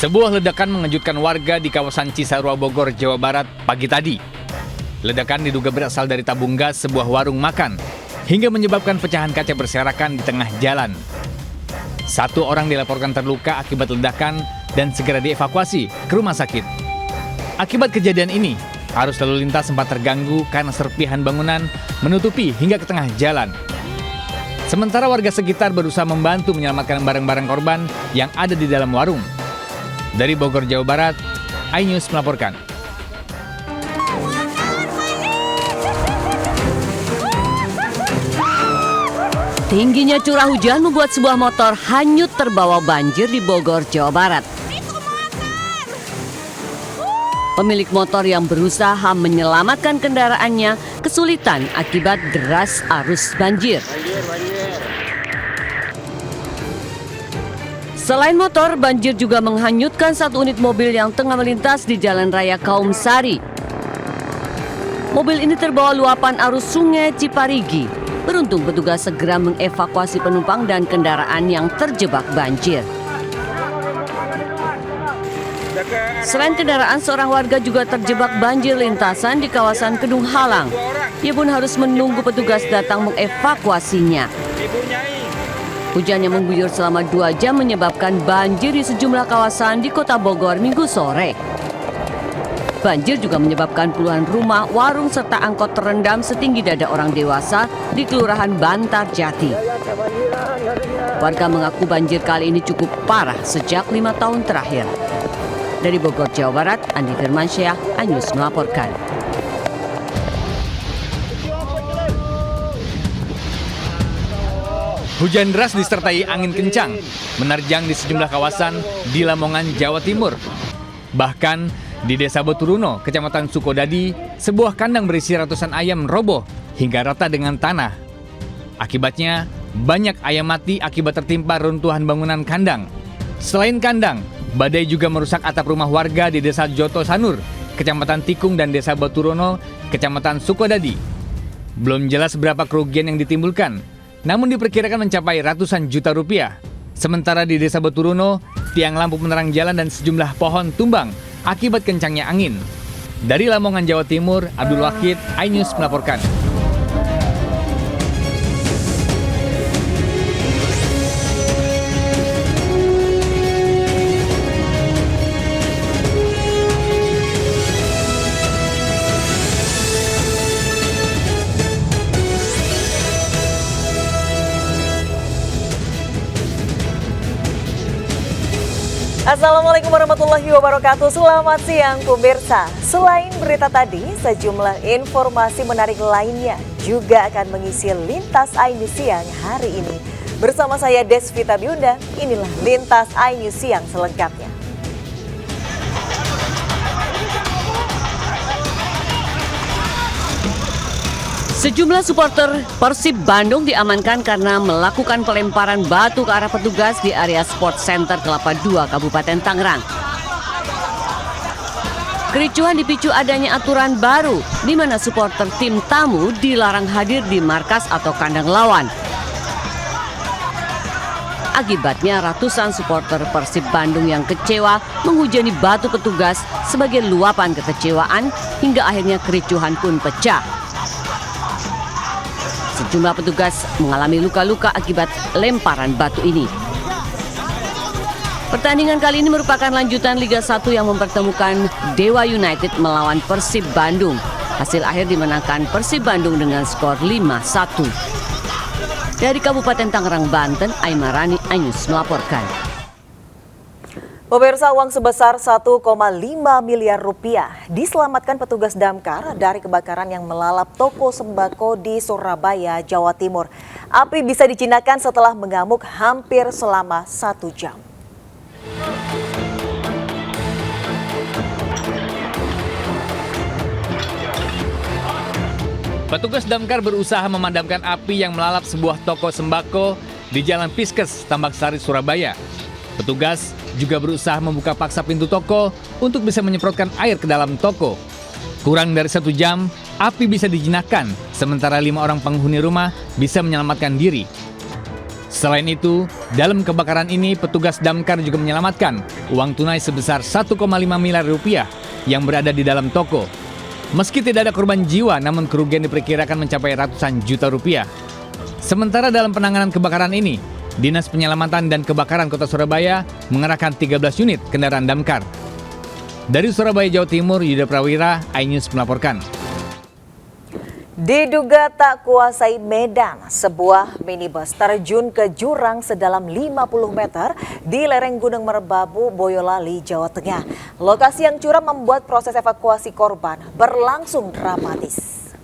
Sebuah ledakan mengejutkan warga di kawasan Cisarua, Bogor, Jawa Barat pagi tadi. Ledakan diduga berasal dari tabung gas sebuah warung makan, hingga menyebabkan pecahan kaca berserakan di tengah jalan. 1 orang dilaporkan terluka akibat ledakan dan segera dievakuasi ke rumah sakit. Akibat kejadian ini, arus lalu lintas sempat terganggu karena serpihan bangunan menutupi hingga ke tengah jalan. Sementara warga sekitar berusaha membantu menyelamatkan barang-barang korban yang ada di dalam warung. Dari Bogor, Jawa Barat, iNews melaporkan. Tingginya curah hujan membuat sebuah motor hanyut terbawa banjir di Bogor, Jawa Barat. Pemilik motor yang berusaha menyelamatkan kendaraannya kesulitan akibat deras arus banjir. Selain motor, banjir juga menghanyutkan 1 unit mobil yang tengah melintas di Jalan Raya Kaum Sari. Mobil ini terbawa luapan arus Sungai Ciparigi. Beruntung petugas segera mengevakuasi penumpang dan kendaraan yang terjebak banjir. Selain kendaraan, seorang warga juga terjebak banjir lintasan di kawasan Kedung Halang. Ia pun harus menunggu petugas datang mengevakuasinya. Hujan yang mengguyur selama 2 jam menyebabkan banjir di sejumlah kawasan di Kota Bogor Minggu sore. Banjir juga menyebabkan puluhan rumah, warung, serta angkot terendam setinggi dada orang dewasa di Kelurahan Bantar Jati. Warga mengaku banjir kali ini cukup parah sejak 5 tahun terakhir. Dari Bogor, Jawa Barat, Andi Firmansyah, iNews melaporkan. Hujan deras disertai angin kencang menerjang di sejumlah kawasan di Lamongan, Jawa Timur. Bahkan di Desa Boturuno, Kecamatan Sukodadi, sebuah kandang berisi ratusan ayam roboh hingga rata dengan tanah. Akibatnya, banyak ayam mati akibat tertimpa runtuhan bangunan kandang. Selain kandang, badai juga merusak atap rumah warga di Desa Joto Sanur, Kecamatan Tikung, dan Desa Boturuno, Kecamatan Sukodadi. Belum jelas berapa kerugian yang ditimbulkan, namun diperkirakan mencapai ratusan juta rupiah. Sementara di Desa Boturuno, tiang lampu penerang jalan dan sejumlah pohon tumbang akibat kencangnya angin. Dari Lamongan, Jawa Timur, Abdul Wahid, iNews melaporkan. Assalamualaikum warahmatullahi wabarakatuh. Selamat siang pemirsa. Selain berita tadi, sejumlah informasi menarik lainnya juga akan mengisi Lintas iNews Siang hari ini. Bersama saya Desvita Biunda, inilah Lintas iNews Siang selengkapnya. Sejumlah supporter Persib Bandung diamankan karena melakukan pelemparan batu ke arah petugas di area Sport Center Kelapa II, Kabupaten Tangerang. Kericuhan dipicu adanya aturan baru di mana supporter tim tamu dilarang hadir di markas atau kandang lawan. Akibatnya ratusan supporter Persib Bandung yang kecewa menghujani batu petugas sebagai luapan kekecewaan hingga akhirnya kericuhan pun pecah. Sejumlah petugas mengalami luka-luka akibat lemparan batu ini. Pertandingan kali ini merupakan lanjutan Liga 1 yang mempertemukan Dewa United melawan Persib Bandung. Hasil akhir dimenangkan Persib Bandung dengan skor 5-1. Dari Kabupaten Tangerang, Banten, Aimarani, iNews melaporkan. Pemirsa, uang sebesar 1,5 miliar rupiah diselamatkan petugas damkar dari kebakaran yang melalap toko sembako di Surabaya, Jawa Timur. Api bisa dijinakan setelah mengamuk hampir selama 1 jam. Petugas damkar berusaha memadamkan api yang melalap sebuah toko sembako di Jalan Piskes, Tambak Sari, Surabaya. Petugas juga berusaha membuka paksa pintu toko untuk bisa menyemprotkan air ke dalam toko. Kurang dari 1 jam, api bisa dijinakkan, sementara 5 orang penghuni rumah bisa menyelamatkan diri. Selain itu, dalam kebakaran ini petugas damkar juga menyelamatkan uang tunai sebesar 1,5 miliar rupiah yang berada di dalam toko. Meski tidak ada korban jiwa, namun kerugian diperkirakan mencapai ratusan juta rupiah. Sementara dalam penanganan kebakaran ini, Dinas Penyelamatan dan Kebakaran Kota Surabaya mengerahkan 13 unit kendaraan damkar. Dari Surabaya, Jawa Timur, Yuda Prawira, iNews melaporkan. Diduga tak kuasai medan, sebuah minibus terjun ke jurang sedalam 50 meter di lereng Gunung Merbabu, Boyolali, Jawa Tengah. Lokasi yang curam membuat proses evakuasi korban berlangsung dramatis.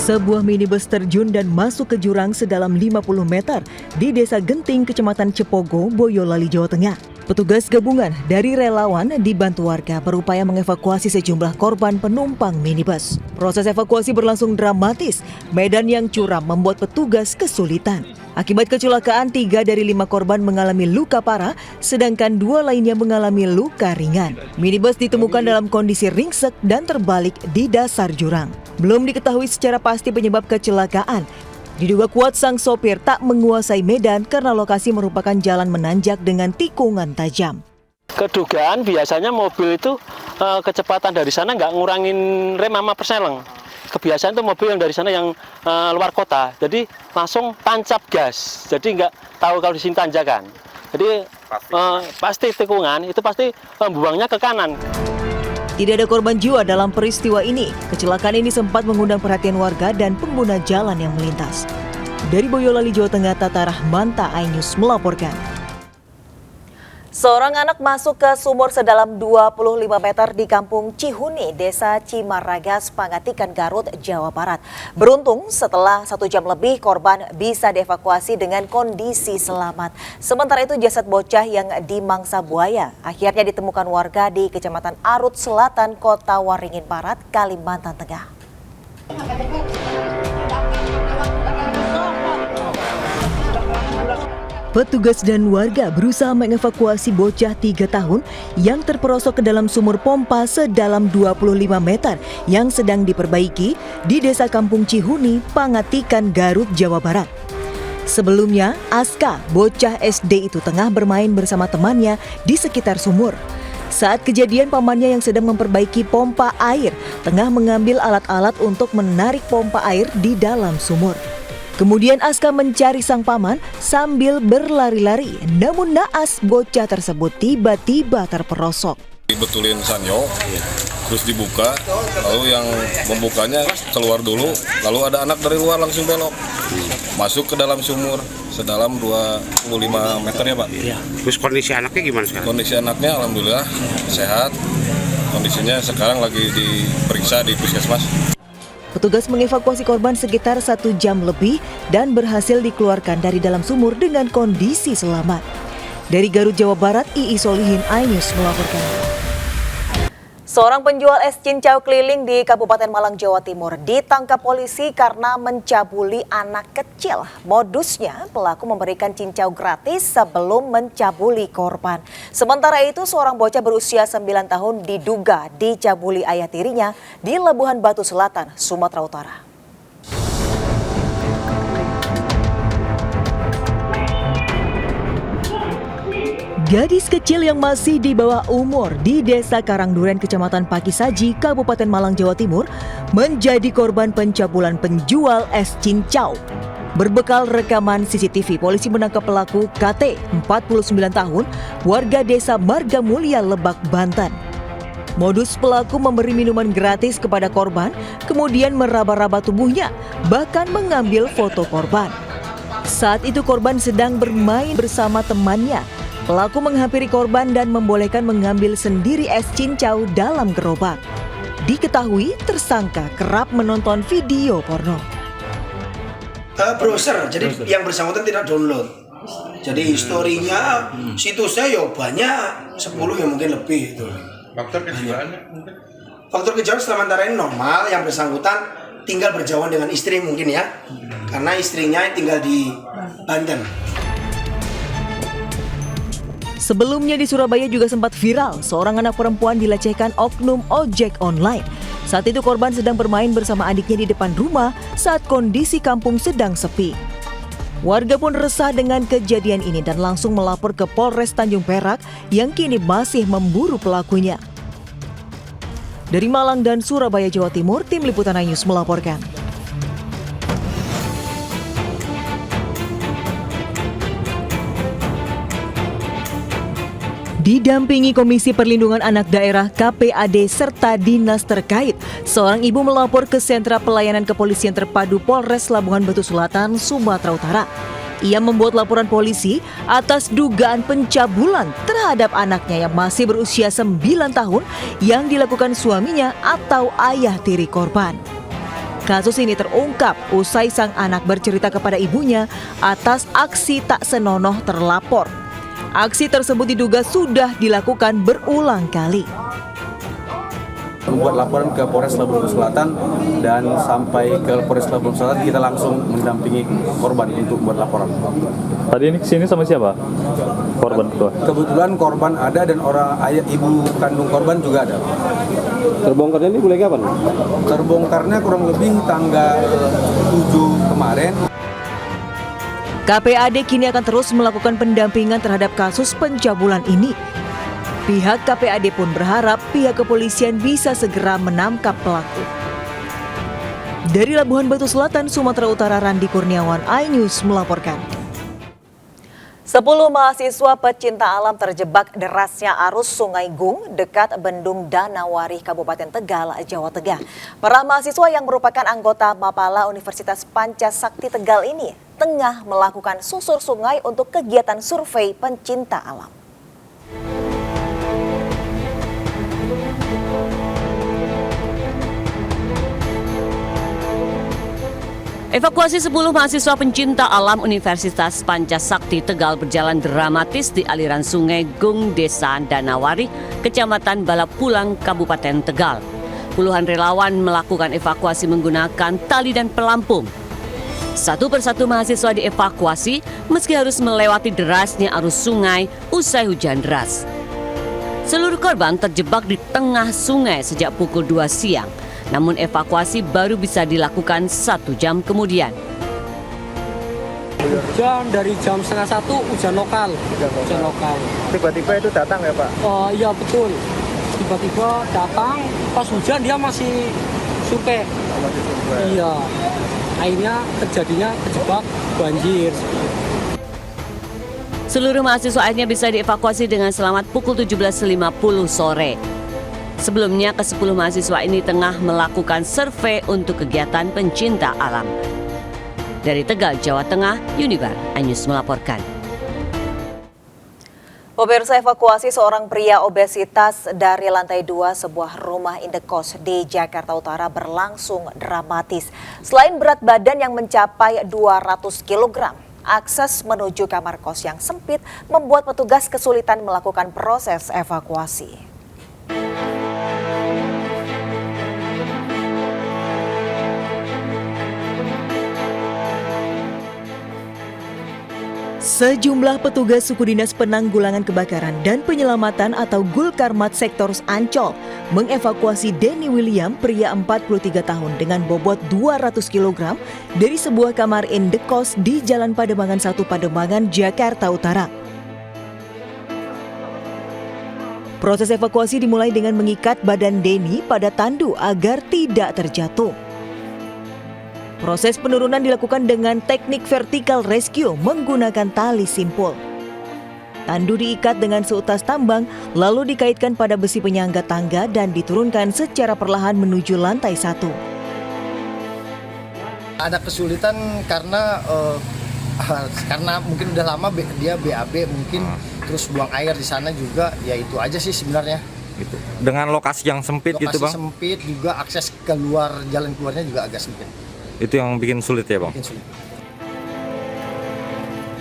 Sebuah minibus terjun dan masuk ke jurang sedalam 50 meter di Desa Genting, Kecamatan Cepogo, Boyolali, Jawa Tengah. Petugas gabungan dari relawan dibantu warga berupaya mengevakuasi sejumlah korban penumpang minibus. Proses evakuasi berlangsung dramatis. Medan yang curam membuat petugas kesulitan. Akibat kecelakaan, 3 dari 5 korban mengalami luka parah, sedangkan 2 lainnya mengalami luka ringan. Minibus ditemukan dalam kondisi ringsek dan terbalik di dasar jurang. Belum diketahui secara pasti penyebab kecelakaan. Diduga kuat sang sopir tak menguasai medan karena lokasi merupakan jalan menanjak dengan tikungan tajam. Kedugaan biasanya mobil itu kecepatan dari sana nggak ngurangin rem sama persneleng. Kebiasaan itu mobil yang dari sana yang luar kota, jadi langsung tancap gas. Jadi nggak tahu kalau di sini tanjakan. Jadi pasti tikungan itu pasti buangnya ke kanan. Tidak ada korban jiwa dalam peristiwa ini. Kecelakaan ini sempat mengundang perhatian warga dan pengguna jalan yang melintas. Dari Boyolali, Jawa Tengah, Tata Rahmanta, iNews melaporkan. Seorang anak masuk ke sumur sedalam 25 meter di Kampung Cihuni, Desa Cimaragas, Pangatikan, Garut, Jawa Barat. Beruntung setelah 1 jam lebih korban bisa dievakuasi dengan kondisi selamat. Sementara itu jasad bocah yang dimangsa buaya akhirnya ditemukan warga di Kecamatan Arut Selatan, Kota Waringin Barat, Kalimantan Tengah. Petugas dan warga berusaha mengevakuasi bocah 3 tahun yang terperosok ke dalam sumur pompa sedalam 25 meter yang sedang diperbaiki di Desa Kampung Cihuni, Pangatikan, Garut, Jawa Barat. Sebelumnya, Aska, bocah SD itu tengah bermain bersama temannya di sekitar sumur. Saat kejadian, pamannya yang sedang memperbaiki pompa air tengah mengambil alat-alat untuk menarik pompa air di dalam sumur. Kemudian Aska mencari sang paman sambil berlari-lari, namun naas bocah tersebut tiba-tiba terperosok. Dibetulin sanyo, terus dibuka, lalu yang membukanya keluar dulu, lalu ada anak dari luar langsung belok, masuk ke dalam sumur sedalam 25 meter ya Pak. Iya. Terus kondisi anaknya gimana sekarang? Kondisi anaknya alhamdulillah sehat, kondisinya sekarang lagi diperiksa di puskesmas. Petugas mengevakuasi korban sekitar 1 jam lebih dan berhasil dikeluarkan dari dalam sumur dengan kondisi selamat. Dari Garut, Jawa Barat, Ii Solihin, iNews melaporkan. Seorang penjual es cincau keliling di Kabupaten Malang, Jawa Timur ditangkap polisi karena mencabuli anak kecil. Modusnya, pelaku memberikan cincau gratis sebelum mencabuli korban. Sementara itu, seorang bocah berusia 9 tahun diduga dicabuli ayah tirinya di Labuhan Batu Selatan, Sumatera Utara. Gadis kecil yang masih di bawah umur di Desa Karangduren, Kecamatan Pakisaji, Kabupaten Malang, Jawa Timur, menjadi korban pencabulan penjual es cincau. Berbekal rekaman CCTV, polisi menangkap pelaku KT, 49 tahun, warga Desa Marga Mulia, Lebak, Banten. Modus pelaku memberi minuman gratis kepada korban, kemudian meraba-raba tubuhnya, bahkan mengambil foto korban. Saat itu korban sedang bermain bersama temannya. Pelaku menghampiri korban dan membolehkan mengambil sendiri es cincau dalam gerobak. Diketahui tersangka kerap menonton video porno. Browser, jadi yang bersangkutan tidak download. Jadi historinya, situsnya ya banyak, 10 ya mungkin lebih itu. Faktor kejiwaannya mungkin? Faktor kejiwaan sementara ini normal, yang bersangkutan tinggal berjauhan dengan istri mungkin ya. Karena istrinya tinggal di Banten. Sebelumnya di Surabaya juga sempat viral, seorang anak perempuan dilecehkan oknum ojek online. Saat itu korban sedang bermain bersama adiknya di depan rumah saat kondisi kampung sedang sepi. Warga pun resah dengan kejadian ini dan langsung melapor ke Polres Tanjung Perak yang kini masih memburu pelakunya. Dari Malang dan Surabaya, Jawa Timur, Tim Liputan iNews melaporkan. Didampingi Komisi Perlindungan Anak Daerah KPAD serta dinas terkait, seorang ibu melapor ke Sentra Pelayanan Kepolisian Terpadu Polres Labuhan Batu Selatan, Sumatera Utara. Ia membuat laporan polisi atas dugaan pencabulan terhadap anaknya yang masih berusia 9 tahun yang dilakukan suaminya atau ayah tiri korban. Kasus ini terungkap usai sang anak bercerita kepada ibunya atas aksi tak senonoh terlapor. Aksi tersebut diduga sudah dilakukan berulang kali. Membuat laporan ke Polres Labuhan Batu Selatan dan sampai ke Polres Labuhan Batu Selatan kita langsung mendampingi korban untuk buat laporan. Tadi ini kesini sama siapa? Korban ketua. Kebetulan korban ada dan orang ayah ibu kandung korban juga ada. Terbongkarnya ini mulai kapan? Terbongkarnya kurang lebih tanggal 7 kemarin. KPAD kini akan terus melakukan pendampingan terhadap kasus pencabulan ini. Pihak KPAD pun berharap pihak kepolisian bisa segera menangkap pelaku. Dari Labuhan Batu Selatan, Sumatera Utara, Randi Kurniawan, iNews melaporkan. 10 mahasiswa pecinta alam terjebak derasnya arus Sungai Gung dekat Bendung Danawari, Kabupaten Tegal, Jawa Tengah. Para mahasiswa yang merupakan anggota Mapala Universitas Pancasakti Tegal ini tengah melakukan susur sungai untuk kegiatan survei pencinta alam. Evakuasi 10 mahasiswa pencinta alam Universitas Pancasakti Tegal berjalan dramatis di aliran Sungai Gung, Desa Danawari, Kecamatan Balapulang, Kabupaten Tegal. Puluhan relawan melakukan evakuasi menggunakan tali dan pelampung. Satu persatu mahasiswa dievakuasi meski harus melewati derasnya arus sungai usai hujan deras. Seluruh korban terjebak di tengah sungai sejak pukul 2 siang. Namun evakuasi baru bisa dilakukan 1 jam kemudian. Hujan dari jam 12:30 hujan lokal. Tiba-tiba itu datang ya Pak? Oh iya betul. Tiba-tiba datang pas hujan dia masih survei. Iya. Akhirnya terjadinya terjebak banjir. Seluruh mahasiswa akhirnya bisa dievakuasi dengan selamat pukul 17.50 sore. Sebelumnya, ke-10 mahasiswa ini tengah melakukan survei untuk kegiatan pencinta alam. Dari Tegal, Jawa Tengah, Unibar iNews melaporkan. Pemirsa, evakuasi seorang pria obesitas dari lantai 2 sebuah rumah indekos di Jakarta Utara berlangsung dramatis. Selain berat badan yang mencapai 200 kg, akses menuju kamar kos yang sempit membuat petugas kesulitan melakukan proses evakuasi. Sejumlah petugas suku dinas penanggulangan kebakaran dan penyelamatan atau Gulkarmat Sektors Ancol mengevakuasi Denny William, pria 43 tahun dengan bobot 200 kg dari sebuah kamar indekos di Jalan Pademangan 1 Pademangan, Jakarta Utara. Proses evakuasi dimulai dengan mengikat badan Denny pada tandu agar tidak terjatuh. Proses penurunan dilakukan dengan teknik vertical rescue menggunakan tali simpul. Tandu diikat dengan seutas tambang, lalu dikaitkan pada besi penyangga tangga dan diturunkan secara perlahan menuju lantai 1. Ada kesulitan karena mungkin udah lama dia BAB mungkin, terus buang air di sana juga, ya itu aja sih sebenarnya. Gitu. Dengan lokasi yang sempit lokasi gitu Bang? Lokasi sempit juga, akses keluar, jalan keluarnya juga agak sempit. Itu yang bikin sulit ya Bang? Bikin sulit.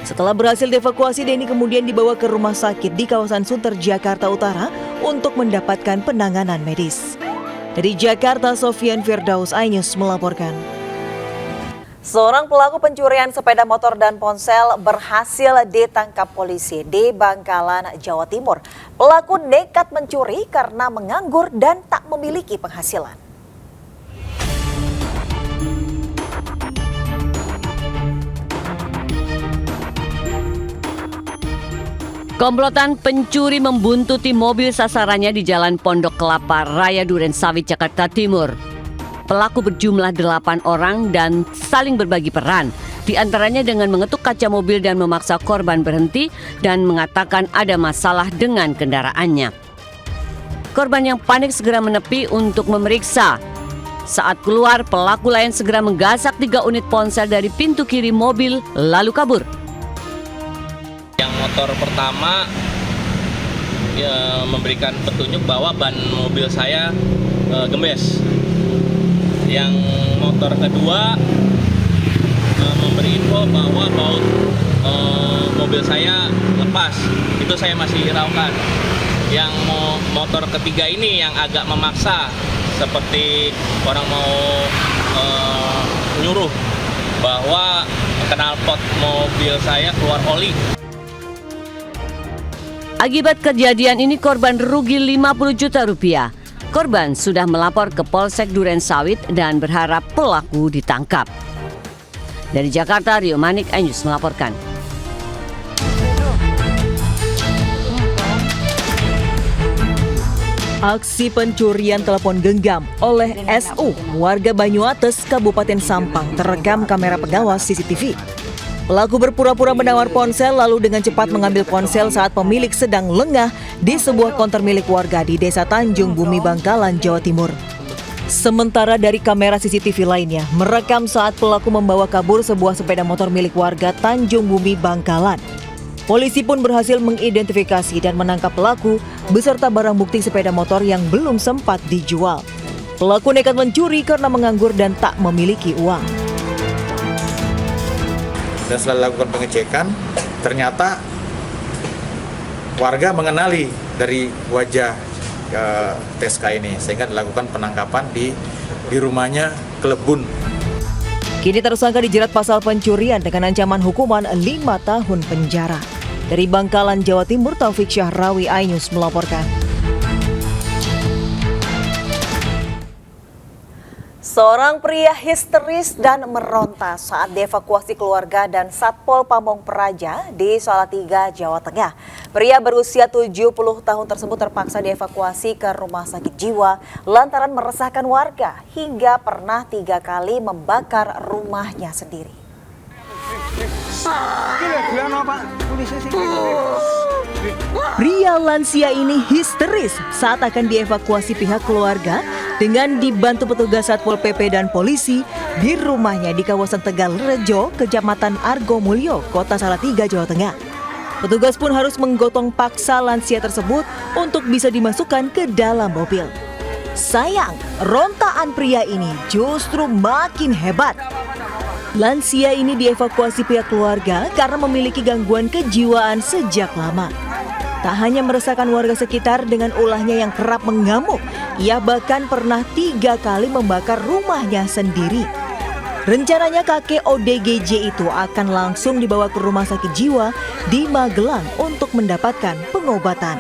Setelah berhasil dievakuasi, Denny kemudian dibawa ke rumah sakit di kawasan Sunter, Jakarta Utara untuk mendapatkan penanganan medis. Dari Jakarta, Sofian Firdaus, iNews melaporkan. Seorang pelaku pencurian sepeda motor dan ponsel berhasil ditangkap polisi di Bangkalan, Jawa Timur. Pelaku nekat mencuri karena menganggur dan tak memiliki penghasilan. Komplotan pencuri membuntuti mobil sasarannya di Jalan Pondok Kelapa Raya Duren Sawit, Jakarta Timur. Pelaku berjumlah 8 orang dan saling berbagi peran. Di antaranya dengan mengetuk kaca mobil dan memaksa korban berhenti dan mengatakan ada masalah dengan kendaraannya. Korban yang panik segera menepi untuk memeriksa. Saat keluar, pelaku lain segera menggasak 3 unit ponsel dari pintu kiri mobil lalu kabur. Yang motor pertama memberikan petunjuk bahwa ban mobil saya gembes. Yang motor kedua memberi info bahwa baut mobil saya lepas. Itu saya masih hiraukan. Yang motor ketiga ini yang agak memaksa, seperti orang mau nyuruh bahwa knalpot mobil saya keluar oli. Akibat kejadian ini korban rugi 50 juta rupiah. Korban sudah melapor ke Polsek Duren Sawit dan berharap pelaku ditangkap. Dari Jakarta, Rio Manik, iNews melaporkan. Aksi pencurian telepon genggam oleh SU, warga Banyuates, Kabupaten Sampang, terekam kamera pengawas CCTV. Pelaku berpura-pura menawar ponsel lalu dengan cepat mengambil ponsel saat pemilik sedang lengah di sebuah konter milik warga di Desa Tanjung Bumi, Bangkalan, Jawa Timur. Sementara dari kamera CCTV lainnya merekam saat pelaku membawa kabur sebuah sepeda motor milik warga Tanjung Bumi, Bangkalan. Polisi pun berhasil mengidentifikasi dan menangkap pelaku beserta barang bukti sepeda motor yang belum sempat dijual. Pelaku nekat mencuri karena menganggur dan tak memiliki uang. Dan setelah dilakukan pengecekan, ternyata warga mengenali dari wajah TSK ini, sehingga dilakukan penangkapan di rumahnya Kelebun. Kini tersangka dijerat pasal pencurian dengan ancaman hukuman 5 tahun penjara. Dari Bangkalan, Jawa Timur, Taufik Syahrawi, iNews melaporkan. Seorang pria histeris dan meronta saat dievakuasi keluarga dan Satpol Pamong Praja di Salatiga, Jawa Tengah. Pria berusia 70 tahun tersebut terpaksa dievakuasi ke rumah sakit jiwa lantaran meresahkan warga hingga pernah 3 kali membakar rumahnya sendiri. Pria lansia ini histeris saat akan dievakuasi pihak keluarga dengan dibantu petugas Satpol PP dan polisi di rumahnya di kawasan Tegalrejo, Kecamatan Argomulyo, Kota Salatiga, Jawa Tengah. Petugas pun harus menggotong paksa lansia tersebut untuk bisa dimasukkan ke dalam mobil. Sayang, rontaan pria ini justru makin hebat. Lansia ini dievakuasi pihak keluarga karena memiliki gangguan kejiwaan sejak lama. Tak hanya meresahkan warga sekitar dengan ulahnya yang kerap mengamuk, ia bahkan pernah 3 kali membakar rumahnya sendiri. Rencananya kakek ODGJ itu akan langsung dibawa ke rumah sakit jiwa di Magelang untuk mendapatkan pengobatan.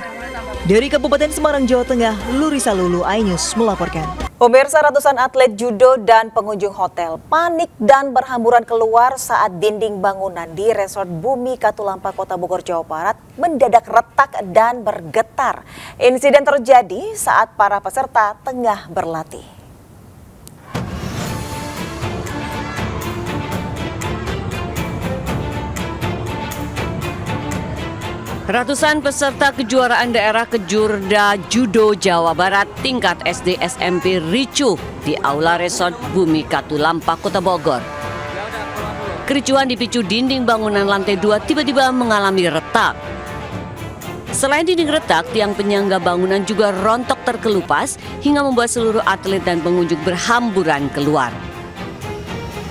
Dari Kabupaten Semarang, Jawa Tengah, Lurisa Lulu, iNews melaporkan. Pemirsa, ratusan atlet judo dan pengunjung hotel panik dan berhamburan keluar saat dinding bangunan di Resort Bumi Katulampa, Kota Bogor, Jawa Barat mendadak retak dan bergetar. Insiden terjadi saat para peserta tengah berlatih. Ratusan peserta kejuaraan daerah Kejurda Judo Jawa Barat tingkat SD SMP ricuh di Aula Resort Bumi Katulampa, Kota Bogor. Kericuhan dipicu dinding bangunan lantai 2 tiba-tiba mengalami retak. Selain dinding retak, tiang penyangga bangunan juga rontok terkelupas hingga membuat seluruh atlet dan pengunjung berhamburan keluar.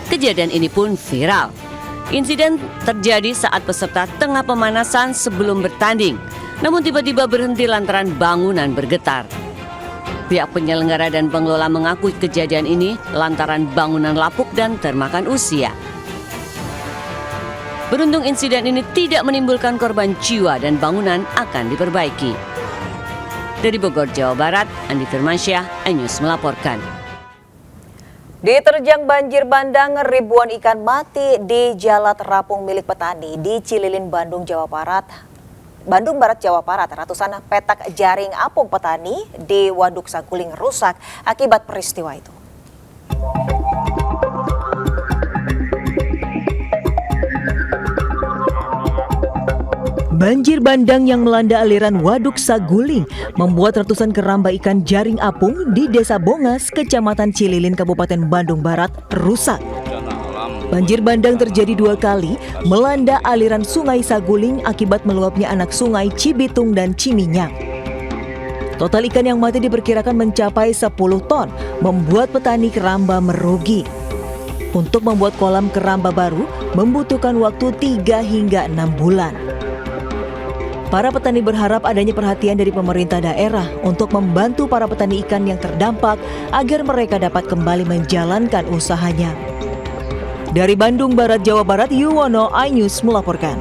Kejadian ini pun viral. Insiden terjadi saat peserta tengah pemanasan sebelum bertanding, namun tiba-tiba berhenti lantaran bangunan bergetar. Pihak penyelenggara dan pengelola mengaku kejadian ini lantaran bangunan lapuk dan termakan usia. Beruntung insiden ini tidak menimbulkan korban jiwa dan bangunan akan diperbaiki. Dari Bogor, Jawa Barat, Andi Firmansyah, iNews melaporkan. Diterjang banjir bandang, ribuan ikan mati di Jalat Rapung milik petani di Cililin, Bandung, Jawa Barat Bandung Barat, Jawa Barat, ratusan petak jaring apung petani di Waduk Saguling rusak akibat peristiwa itu. Banjir bandang yang melanda aliran Waduk Saguling membuat ratusan keramba ikan jaring apung di Desa Bongas, Kecamatan Cililin, Kabupaten Bandung Barat rusak. Banjir bandang terjadi 2 kali melanda aliran Sungai Saguling akibat meluapnya anak sungai Cibitung dan Ciminyang. Total ikan yang mati diperkirakan mencapai 10 ton, membuat petani keramba merugi. Untuk membuat kolam keramba baru membutuhkan waktu 3 hingga 6 bulan. Para petani berharap adanya perhatian dari pemerintah daerah untuk membantu para petani ikan yang terdampak agar mereka dapat kembali menjalankan usahanya. Dari Bandung Barat, Jawa Barat, Yuwono, iNews melaporkan.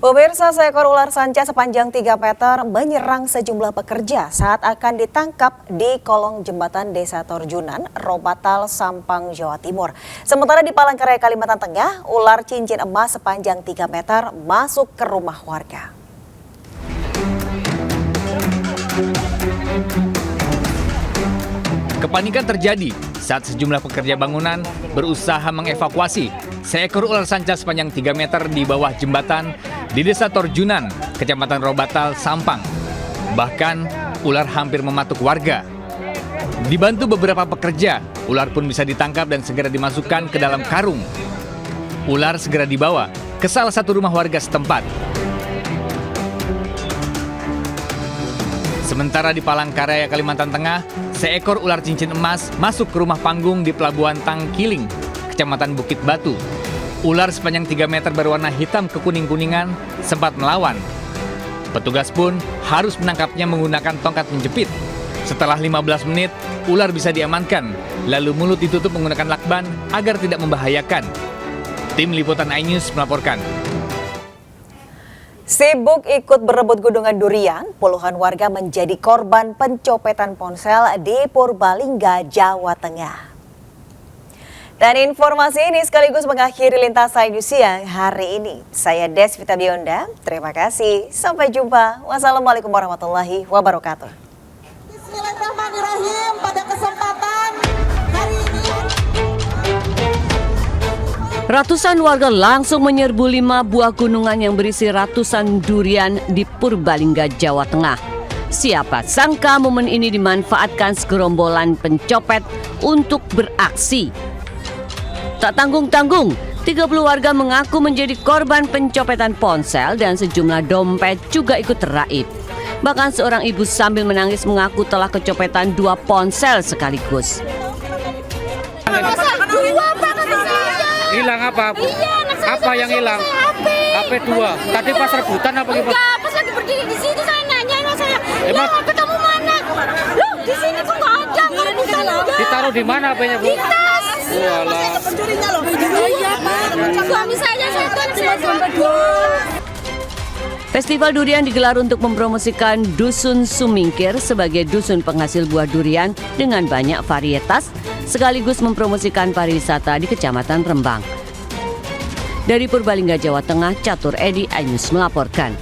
Pemirsa, seekor ular sanca sepanjang 3 meter menyerang sejumlah pekerja saat akan ditangkap di kolong jembatan Desa Torjunan, Robatal, Sampang, Jawa Timur. Sementara di Palangkaraya, Kalimantan Tengah, ular cincin emas sepanjang 3 meter masuk ke rumah warga. Kepanikan terjadi saat sejumlah pekerja bangunan berusaha mengevakuasi seekor ular sanca sepanjang 3 meter di bawah jembatan di Desa Torjunan, Kecamatan Robatal, Sampang. Bahkan, ular hampir mematuk warga. Dibantu beberapa pekerja, ular pun bisa ditangkap dan segera dimasukkan ke dalam karung. Ular segera dibawa ke salah satu rumah warga setempat. Sementara di Palangkaraya, Kalimantan Tengah, seekor ular cincin emas masuk ke rumah panggung di Pelabuhan Tangkiling, Kecamatan Bukit Batu. Ular sepanjang 3 meter berwarna hitam kekuning-kuningan sempat melawan. Petugas pun harus menangkapnya menggunakan tongkat menjepit. Setelah 15 menit, ular bisa diamankan, lalu mulut ditutup menggunakan lakban agar tidak membahayakan. Tim Liputan iNews melaporkan. Sibuk ikut berebut gunungan durian, puluhan warga menjadi korban pencopetan ponsel di Purbalingga, Jawa Tengah. Dan informasi ini sekaligus mengakhiri Lintas iNews siang hari ini. Saya Desvita Bionda, terima kasih. Sampai jumpa. Wassalamualaikum warahmatullahi wabarakatuh. Bismillahirrahmanirrahim. Pada kesempatan hari ini, ratusan warga langsung menyerbu 5 buah gunungan yang berisi ratusan durian di Purbalingga, Jawa Tengah. Siapa sangka momen ini dimanfaatkan segerombolan pencopet untuk beraksi. Tak tanggung-tanggung, 30 warga mengaku menjadi korban pencopetan ponsel dan sejumlah dompet juga ikut teraib. Bahkan seorang ibu sambil menangis mengaku telah kecopetan 2 ponsel sekaligus. Hilang apa? Apa yang hilang? HP 2. Tadi pas rebutan apa gimana? enggak, pas lagi berdiri di situ saya nanya sama saya. Emang ketemu mana? Loh, di sini kok enggak ada, enggak rebutan juga. Ditaruh di mana HP-nya, Bu? Di tas. Walah. Pencurinya loh. Iya, Pak. Suami saya Festival durian digelar untuk mempromosikan Dusun Sumingkir sebagai dusun penghasil buah durian dengan banyak varietas, sekaligus mempromosikan pariwisata di Kecamatan Rembang. Dari Purbalingga, Jawa Tengah, Catur Edi, iNews melaporkan.